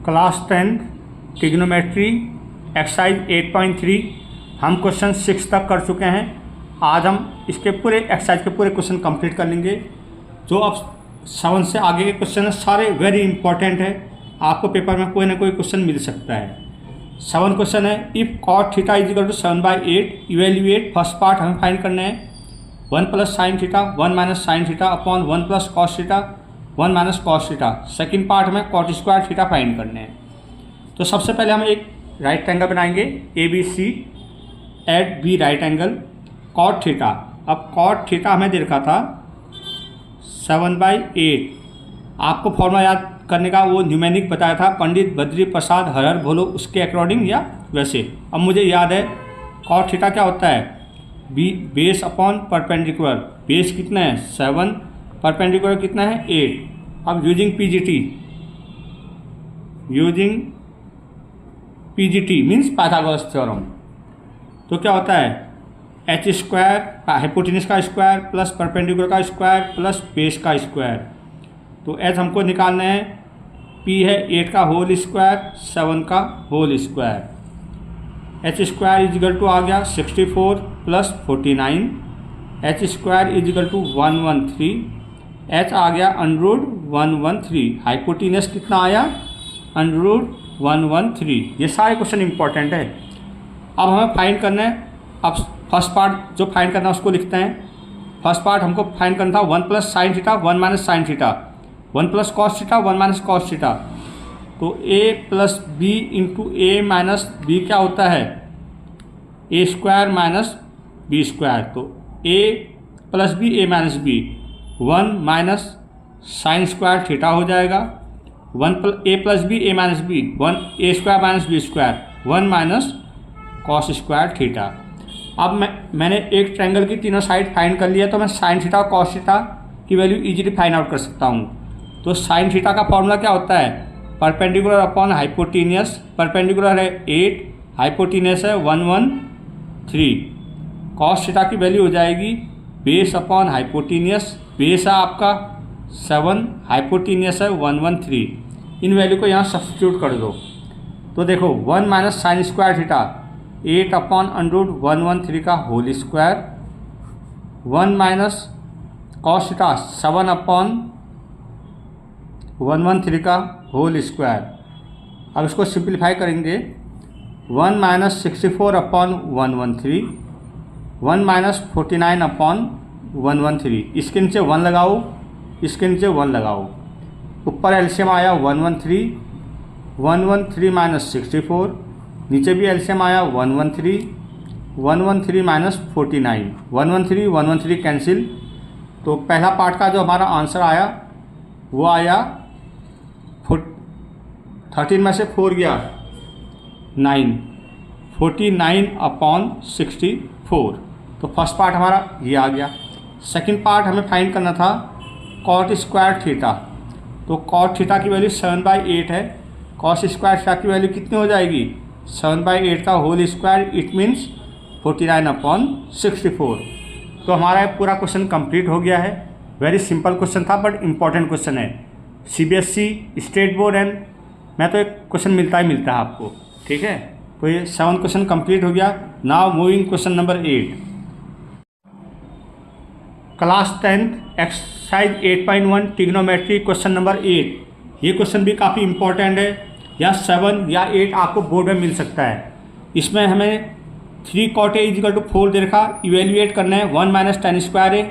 Class 10 trigonometry exercise 8.3 हम question 6 तक कर चुके हैं। आज हम इसके पूरे एक्सरसाइज के पूरे क्वेश्चन कंप्लीट कर लेंगे। जो अब 7 से आगे के क्वेश्चन हैं सारे वेरी इंपॉर्टेंट है, आपको पेपर में कोई ना कोई क्वेश्चन मिल सकता है। 7 क्वेश्चन है। If cot theta is equal to 7/8 evaluate. First part हमें फाइंड करना है 1 + sin theta 1 - sin theta upon 1 + cos theta 1 - cos theta. Second part में cot स्क्वायर थीटा फाइंड करने हैं। तो सबसे पहले हम एक राइट एंगल बनाएंगे ABC at B right angle cot theta. अब cot थीटा हमें दे रखा था 7/8। आपको फॉर्मूला याद करने का वो न्यूमेरिक बताया था पंडित बद्री प्रसाद हरहर भोलो, उसके अकॉर्डिंग या वैसे। अब मुझे याद है cot थीटा क्या होता है, बेस अपॉन परपेंडिकुलर। बेस कितना है 7, परपेंडिकुलर कितना है 8। अब using PGT means Pythagoras theorem, तो क्या होता है h स्क्वायर हाइपोटेन्यूज का स्क्वायर प्लस परपेंडिकुलर का स्क्वायर प्लस बेस का स्क्वायर। तो h हमको निकालना है, p है 8 का होल स्क्वायर 7 का whole square. h square is equal to आ गया 64 + 49। h square is equal to 113। h आ गया √113। हाइपोटेन्यूज कितना आया √113। ये सारे क्वेश्चन इंपॉर्टेंट है। अब हमें फाइंड करना है। अब फर्स्ट पार्ट जो फाइंड करना है उसको लिखते हैं। फर्स्ट पार्ट हमको फाइंड करना था 1 + sin theta 1 - sin theta 1 + cos theta 1 - cos theta. तो a + b into a - b क्या होता है a स्क्वायर - b स्क्वायर। तो a + b a - b 1 - sin square theta हो जाएगा। a + b a - b 1 a square - b square 1 - cos square theta. अब मैंने एक ट्रायंगल की तीनों साइड फाइंड कर लिया, तो मैं sin थीटा और cos थीटा की वैल्यू इजीली फाइंड आउट कर सकता हूँ। तो sin थीटा का फॉर्मूला क्या होता है परपेंडिकुलर अपॉन हाइपोटेन्यूज। परपेंडिकुलर है 8, हाइपोटेन्यूज है 113। cos थीटा की वैल्यू हो जाएगी बेस अपॉन हाइपोटेन्यूज। बेस है आपका 7, हाइपोटेन्यूज है 113। इन वैल्यू को यहाँ सब्स्टिट्यूट कर दो। तो देखो 1 - sin स्क्वायर थीटा 8 अपॉन √113 का whole square 1 - cos theta 7 upon 113 का होल स्क्वायर। अब इसको सिंप्लीफाई करेंगे 1 - 64 अपॉन 113 1 - 49 अपॉन 113। इसके नीचे 1 लगाओ, इसके नीचे 1 लगाओ। ऊपर एलसीएम आया 113 113 - 64। नीचे भी एलसीएम आया 113 113 - 49 113 कैंसिल। तो पहला पार्ट का जो हमारा आंसर आया वो आया 13 में से 4 गया 9 49 अपॉन 64। तो फर्स्ट पार्ट हमारा ये आ गया। सेकंड पार्ट हमें फाइंड करना था cot स्क्वायर थीटा। तो cot थीटा की वैल्यू 7/8 है। cos स्क्वायर थीटा की वैल्यू कितनी हो जाएगी 7/8 का whole square, it means 49 upon 64। तो हमारा ये पूरा क्वेश्चन कंप्लीट हो गया है। वेरी सिंपल क्वेश्चन था बट इम्पॉर्टेंट क्वेश्चन है। CBSE स्टेट बोर्ड एंड मैं तो एक क्वेश्चन मिलता है आपको, ठीक है। तो ये 7 क्वेश्चन कंप्लीट हो गया। Now moving question number 8। Class 10 exercise 8.1 trigonometry question number 8। ये क्वेश्चन भी काफ़ी इंपॉर्टेंट है, या 7 या 8 आपको बोर्ड में मिल सकता है। इसमें हमें 3 cot a = 4 दे रखा, इवेल्युएट करना है 1 - tan square a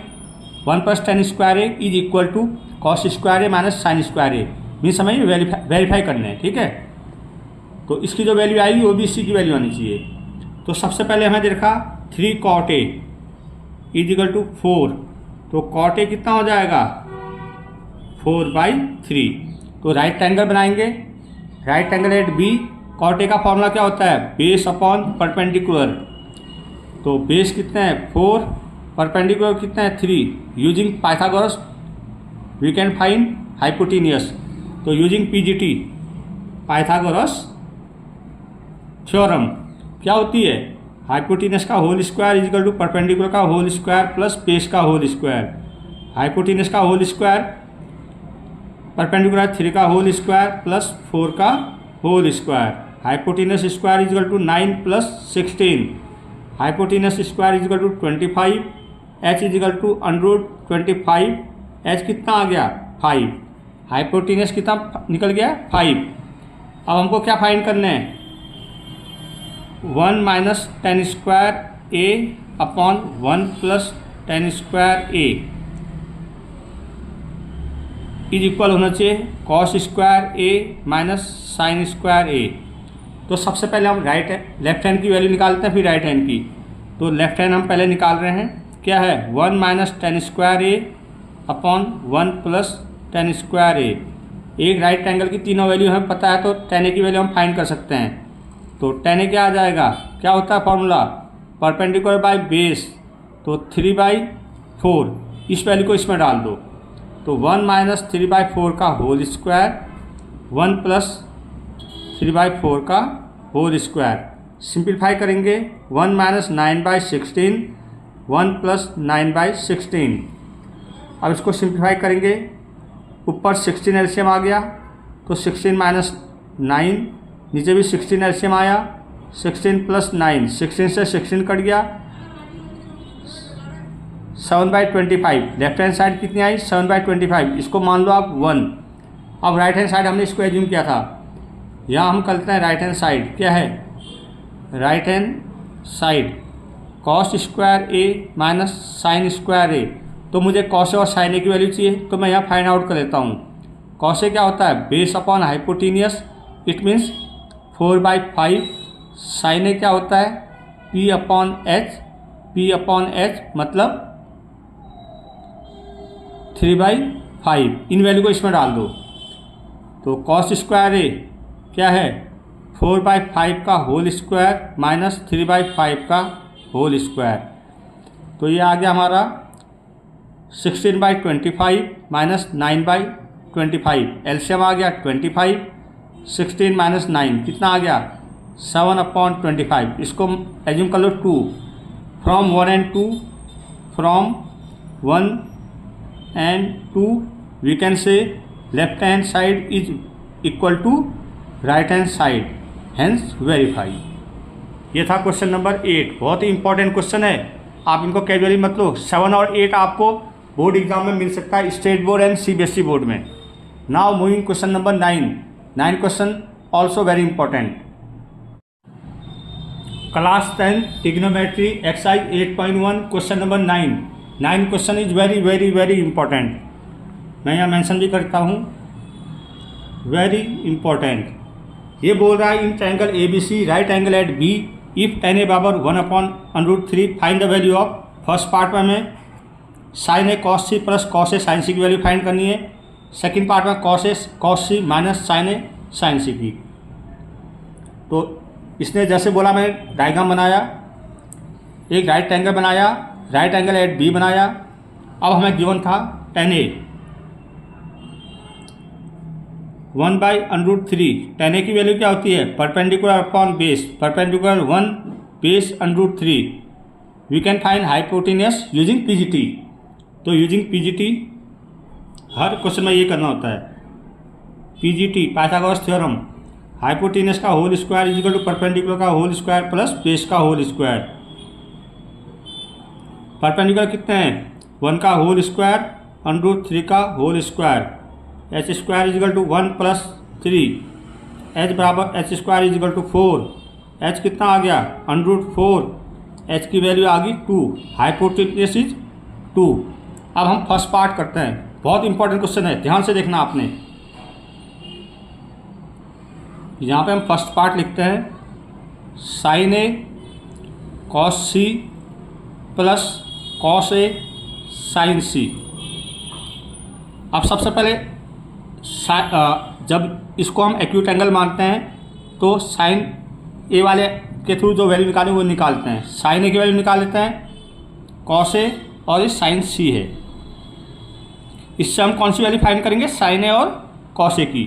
1 + tan square a is equal to cos square a - sin square a। Means हमें वेरीफाई करना है, ठीक है। तो इसकी जो वैल्यू आएगी वो भी इसी की वैल्यू आनी चाहिए। तो सबसे पहले हमें दे रखा 3 cot a is equal to 4। तो cot a कितना हो जाएगा 4/3। तो राइट एंगल बनाएंगे, right angle at B. cot a का फॉर्मूला क्या होता है बेस अपॉन परपेंडिकुलर। तो बेस कितना है 4, परपेंडिकुलर कितना है 3। Using Pythagoras we can find hypotenuse. तो यूजिंग पीजीटी पाइथागोरस थ्योरम क्या होती है हाइपोटेन्यूज का whole square is equal to perpendicular का होल स्क्वायर प्लस बेस का होल स्क्वायर। हाइपोटेन्यूज का होल स्क्वायर परपेंडिकुलर 3 का होल स्क्वायर प्लस 4 का whole square, hypotenuse square is equal to 9 plus 16, hypotenuse square is equal to 25, H is equal to under 25, H कितना आ गया 5, hypotenuse कितना निकल गया 5। अब हमको क्या फाइंड करना है, 1 minus ten square A upon 1 plus ten square A is equal होना चाहिए cos square A minus sine square A. तो सबसे पहले हम लेफ्ट हैंड की वैल्यू निकालते हैं, फिर राइट हैंड की। तो लेफ्ट हैंड हम पहले निकाल रहे हैं, क्या है 1 माइनस टेन स्क्वायर ए अपॉन 1 प्लस टेन स्क्वायर ए। एक राइट एंगल की तीनों वैल्यू हमें पता है, तो टेन ए की वैल्यू हम फाइंड कर सकते हैं। तो टेन ए क्या आ जाएगा, क्या होता है फॉर्मूला, परपेंडिकुलर बाय बेस, तो 3/4, इस वैल्यू को इसमें डाल दो। तो 1 माइनस 3/4 का होल स्क्वायर, 1 प्लस 3/4 का होल स्क्वायर। सिंप्लीफाई करेंगे, 1 माइनस 9/16, 1 प्लस 9/16। अब इसको सिंप्लीफाई करेंगे, ऊपर 16 एलसीएम आ गया, तो 16 माइनस 9, नीचे भी 16 एलसीएम आया, 16 प्लस 9, 16 से 16 कट गया, 7/25। लेफ्ट हैंड साइड कितनी आई 7/25, इसको मान लो आप 1। अब राइट हैंड साइड हमने इसको एज्यूम किया था, यहाँ हम करते हैं राइट हैंड साइड, क्या है right hand side cos square A minus sine square A. तो मुझे कॉस और साइन ए की वैल्यू चाहिए, तो मैं यहाँ फाइंड आउट कर लेता हूँ। कॉस ए क्या होता है, base upon hypotenuse, it means 4/5। Sine A क्या होता है, पी अपॉन एच मतलब 3/5। इन वैल्यू को इसमें डाल दो। तो कॉस स्क्वायर ए क्या है 4/5 का होल स्क्वायर माइनस 3/5 का होल स्क्वायर। तो ये आ गया हमारा 16/25 माइनस 9/25। एलसीएम आ गया 25, 16 माइनस 9 कितना आ गया 7/25। इसको एज्यूम कर लो 2, from 1 and 2, from 1 and 2 we can say left hand side is equal to right hand side, hence verify। ये था क्वेश्चन नंबर 8, बहुत ही इंपॉर्टेंट क्वेश्चन है, आप इनको कैजुअली मत लो। 7 और 8 आपको बोर्ड एग्जाम में मिल सकता है, state board and CBSE board में। Now moving question number 9 question also very important. Class 10 trigonometry exercise 8.1 question number 9 question is very very very important. मैं यहाँ मेंशन भी करता हूँ, वेरी इंपॉर्टेंट। ये बोल रहा है in triangle A B C right angle at B if N A बराबर 1/√3 find the value of. First part में हमें sine A cos C plus cos A sine C की वैल्यू फाइंड करनी है। सेकंड पार्ट में cos A cos C minus sine A sine C की। तो इसने जैसे बोला, मैं डायग्राम बनाया, एक राइट एंगल बनाया, राइट एंगल एट बी बनाया। अब हमें गिवन था tan ए 1/√3। tan ए की वैल्यू क्या होती है, perpendicular upon base, perpendicular 1 base √3। We can find hypotenuse using PGT. तो यूजिंग पीजीटी हर क्वेश्चन में ये करना होता है, पीजीटी पाइथागोरस थ्योरम। हाइपोटेनियस का whole square is equal to perpendicular का होल स्क्वायर प्लस बेस का होल स्क्वायर। परपेंडिकुलर कितने हैं, 1 का होल स्क्वायर √3 का whole square. H square is equal to 1 plus 3, H बराबर H square is equal to 4। H कितना आ गया √4, एच की वैल्यू आ गई 2, हाइपोटेनियस इज 2। अब हम फर्स्ट पार्ट करते हैं, बहुत इंपॉर्टेंट क्वेश्चन है, ध्यान से देखना आपने। यहाँ पे हम फर्स्ट पार्ट लिखते हैं, sign A cos C plus cos A sine सी। अब सबसे पहले जब इसको हम एक्यूट एंगल मानते हैं तो साइन ए वाले के थ्रू जो वैल्यू निकालें वो निकालते हैं। साइन ए की वैल्यू निकाल लेते हैं, कॉस ए और ये साइन सी है। इससे हम कौन सी वैल्यू फाइंड करेंगे, साइन ए और कॉस ए की।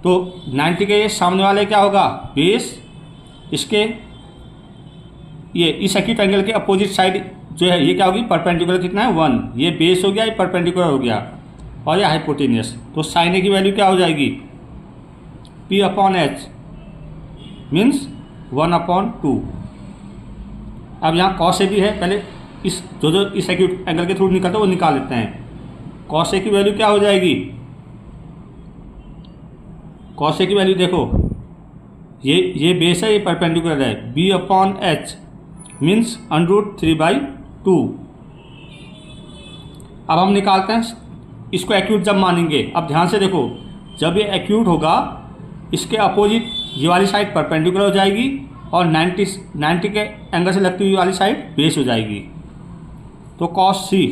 तो 90 के सामने वाले क्या होगा, बेस, इसके ये इस एक्यूट एंगल के अपोजिट साइड जो है ये क्या होगी, परपेंडिकुलर कितना है 1, ये बेस हो गया, ये परपेंडिकुलर हो गया और ये हाइपोटेनियस। तो साइन ए की वैल्यू क्या हो जाएगी, P P upon H means 1/2। अब यहाँ कॉस ए भी है, पहले इस जो इस एक्यूट एंगल के थ्रू निकलता है वो निकाल लेते हैं। कॉस ए की वैल्यू क्या हो जाएगी? कॉस ए की वैल्यू देखो, ये बेस है, ये परपेंडिकुलर है, B अपॉन H मीन्स √3/2। अब हम निकालते हैं इसको एक्यूट जब मानेंगे। अब ध्यान से देखो, जब ये एक्यूट होगा इसके अपोजिट ये वाली साइड परपेंडिकुलर हो जाएगी और 90 के एंगल से लगती हुई वाली साइड बेस हो जाएगी। तो कॉस सी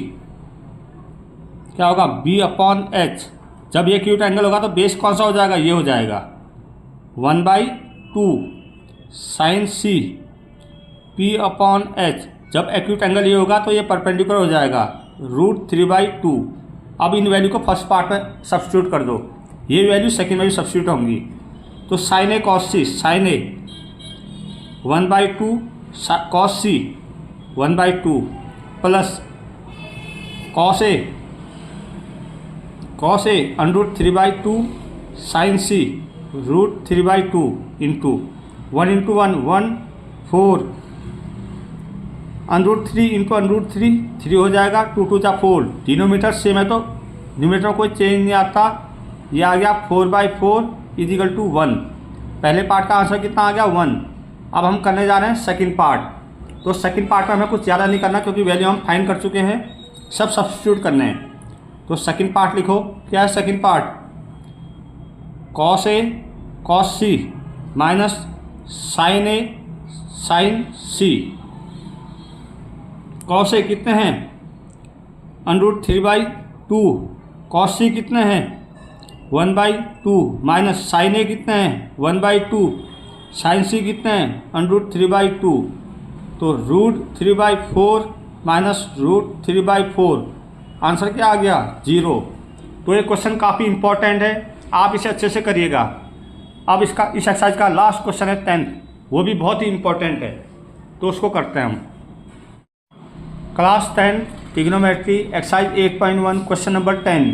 क्या होगा? B upon H। जब ये एक्यूट एंगल होगा तो बेस कौन सा हो जाएगा? ये हो जाएगा 1/2 साइन सी P अपॉन H। जब एक्यूट एंगल ये होगा तो ये परपेंडिकुलर हो जाएगा √3/2। अब इन वैल्यू को फर्स्ट पार्ट में सब्स्टिट्यूट कर दो, ये वैल्यू सेकेंड वैल्यू सब्स्टिट्यूट होंगी। तो sign A cos C, sign A 1/2 cos C 1/2 plus cos A √3/2 sign C √3/2 into 1 × 1 1 4 √3 into √3 3 हो जाएगा, 2 2 जा 4। डिनोमीटर सेम है तो न्यूमरेटर में कोई चेंज नहीं आता। ये आ गया 4/4 = 1। पहले पार्ट का आंसर कितना आ गया? 1। अब हम करने जा रहे हैं सेकंड पार्ट। तो सेकंड पार्ट में हमें कुछ ज़्यादा नहीं करना क्योंकि वैल्यू हम फाइंड कर चुके हैं, सब सब्स्टिट्यूट करने हैं। तो सेकंड पार्ट लिखो, क्या है second part? Cos A cos C minus sine A sine C. Cos A कितने हैं? √3/2। कॉस सी कितने हैं? 1/2 माइनस साइन ए कितने हैं? 1/2 साइन सी कितने हैं? √3/2। तो √3/4 माइनस √3/4 आंसर क्या आ गया? 0। तो ये क्वेश्चन काफ़ी इंपॉर्टेंट है, आप इसे अच्छे से करिएगा। अब इस एक्सरसाइज का लास्ट क्वेश्चन है 10th, वो भी बहुत ही इंपॉर्टेंट है, तो उसको करते हैं हम। Class 10 trigonometry exercise 8.1 question number 10।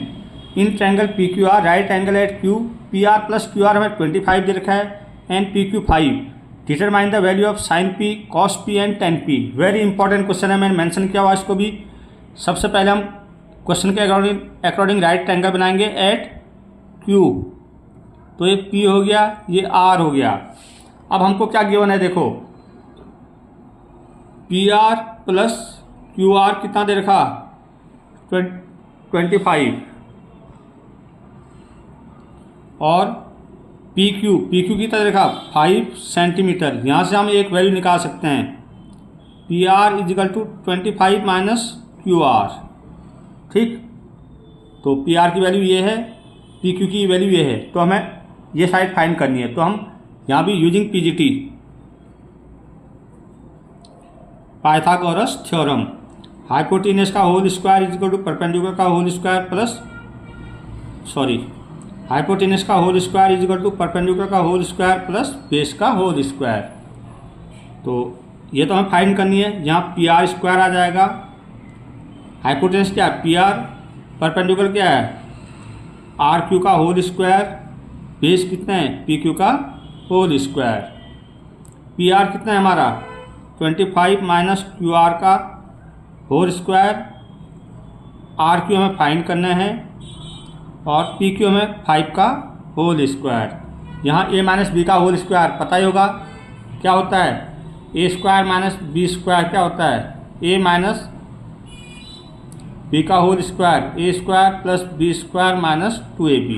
In triangle PQR right angle at Q, PR plus QR हमें 25 दे रखा है and PQ 5। Determine the value of sine P, cos P and tan P। Very important question है, मैंने mention किया हुआ इसको भी। सबसे पहले हम क्वेश्चन के अकॉर्डिंग राइट ट्रायंगल बनाएंगे एट Q। तो ये P हो गया, ये R हो गया। अब हमको क्या गिवन है देखो, PR प्लस QR कितना दे रखा? 25 और PQ कितना दे रखा? 5 सेंटीमीटर। यहाँ से हम एक वैल्यू निकाल सकते हैं, PR = 25 माइनस QR। ठीक, तो PR की वैल्यू ये है, PQ की वैल्यू ये है, तो हमें ये साइड फाइंड करनी है। तो हम यहाँ भी using PGT Pythagoras theorem, hypotenuse का होल स्क्वायर = परपेंडिकुलर का होल स्क्वायर प्लस हाइपोटेनस का होल स्क्वायर = परपेंडिकुलर का होल स्क्वायर प्लस बेस का होल स्क्वायर। तो ये तो हमें फाइंड करनी है। यहाँ PR² आ जाएगा, हाइपोटेनस क्या है? PR, परपेंडिकुलर क्या है? RQ का होल स्क्वायर, बेस कितना है? PQ का होल स्क्वायर। PR कितना है हमारा? 25 माइनस QR का होल स्क्वायर। RQ हमें फाइंड करना है और PQ हमें 5 का होल स्क्वायर। यहाँ A माइनस B का होल स्क्वायर पता ही होगा क्या होता है? A² माइनस B² क्या होता है? A माइनस B का whole square, A² plus B² minus 2AB।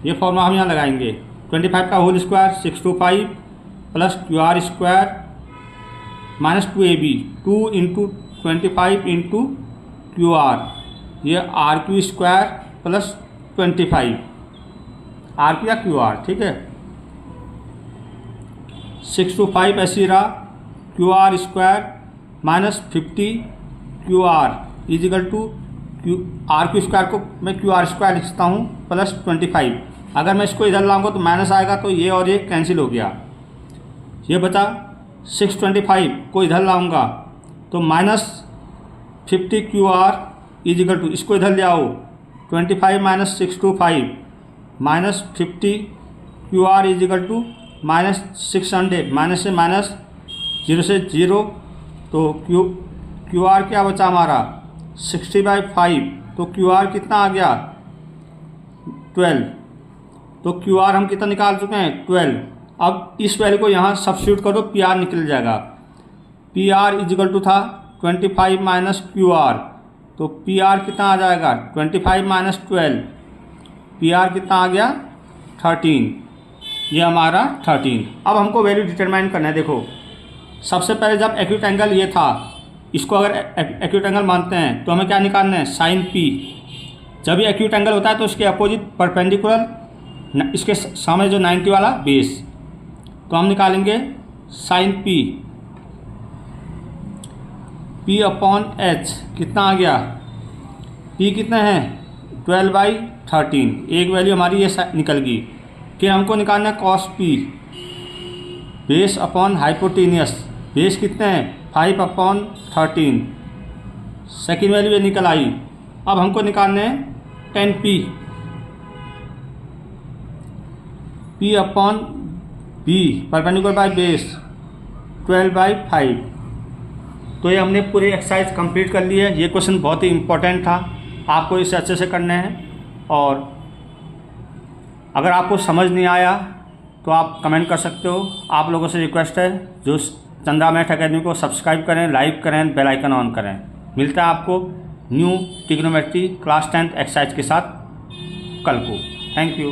ये फॉर्मूला हम यहाँ लगाएंगे। 25 का whole square 625 plus QR² minus 2AB, 2 × 25 × QR, ये RQ² प्लस 25, RQ या QR। ठीक है, 625 ऐसी रहा, QR² माइनस 50 QR = RQ² को मैं QR² लिखता हूँ प्लस 25। अगर मैं इसको इधर लाऊंगा तो माइनस आएगा, तो ये और ये कैंसिल हो गया। ये बचा 625 को इधर लाऊंगा तो माइनस 50 QR = इसको इधर ले आओ, 25 minus 625 minus 50 Q R is equal to -600, minus से माइनस, 0 से 0, तो क्यू आर क्या बचा हमारा 60/5, तो क्यू आर कितना आ गया 12, तो क्यू आर हम कितना निकाल चुके हैं 12। अब इस वैल्यू को यहाँ सब्स्टिट्यूट करो, पी आर निकल जाएगा। P R is equal to था 25 माइनस क्यू आर, तो पी आर कितना आ जाएगा 25 माइनस 12, पी आर कितना आ गया 13, ये हमारा 13। अब हमको वैल्यू डिटरमाइन करना है। देखो सबसे पहले जब एक्यूट एंगल ये था, इसको अगर एक्यूट एंगल मानते हैं तो हमें क्या निकालना है साइन पी। जब ये एक्यूट एंगल होता है तो उसके अपोजिट परपेंडिकुलर, इसके सामने जो 90 वाला बेस, तो हम निकालेंगे sine P, P upon H कितना आ गया, पी कितने हैं 12/13, एक वैल्यू हमारी ये निकल गई। फिर हमको निकालना है cos P, base upon hypotenuse, base कितने हैं 5/13, सेकेंड वैल्यू ये निकल आई। अब हमको निकालने हैं tan P, P upon B perpendicular by base 12/5। तो ये हमने पूरी एक्सरसाइज कंप्लीट कर ली है। ये क्वेश्चन बहुत ही इम्पोर्टेंट था, आपको इसे अच्छे से करना है। और अगर आपको समझ नहीं आया तो आप कमेंट कर सकते हो। आप लोगों से रिक्वेस्ट है जो चंद्रा मैथ अकेडमी को सब्सक्राइब करें, लाइक करें, बेल आइकन ऑन करें। मिलता है आपको new trigonometry class 10th exercise के साथ कल को। Thank you.